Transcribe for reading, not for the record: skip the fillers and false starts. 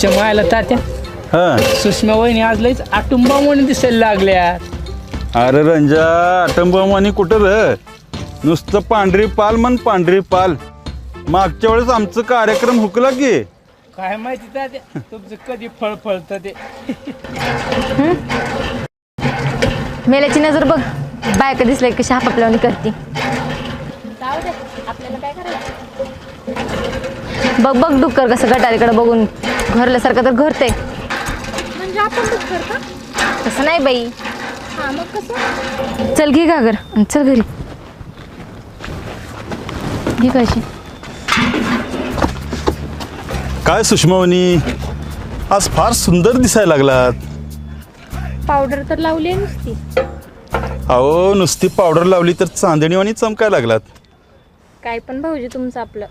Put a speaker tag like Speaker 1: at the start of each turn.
Speaker 1: आमच्या मायला तात्या
Speaker 2: हा
Speaker 1: सुषमा वहिनी आज लईच आटुंबा म्हणून दिसायला लागल्या.
Speaker 2: अरे रंजा आटंबमानी कुठं र नुसतं पांढरी पाल म्हण पांढरी पाल. मागच्या वेळेस आमचं कार्यक्रम हुकला की
Speaker 1: काय माहिती तात्या तुमचं कधी फळ फळतं ते.
Speaker 3: मेल्याची नजर बघ, बायका दिसल्या कशी हापापल्यावानी करते.
Speaker 4: जाऊ दे, आपल्याला काय करायचं.
Speaker 3: बघ बघ डुक्कर कसं गटारीकडे बघून घरल्यासारखं तर घरते.
Speaker 4: म्हणजे आपण दुःख का?
Speaker 3: तसं नाही बाई.
Speaker 4: हा मग कसं.
Speaker 3: चल घे घागर आणि चल घरी घे कशी.
Speaker 2: काय सुषमावनी आज फार सुंदर दिसायला लागलात.
Speaker 4: पावडर तर लावली आहे नुसती.
Speaker 2: अहो नुसती पावडर लावली तर चांदणीवानी चमकायला लागलात.
Speaker 4: काय पण भाऊजी तुमचं आपलं.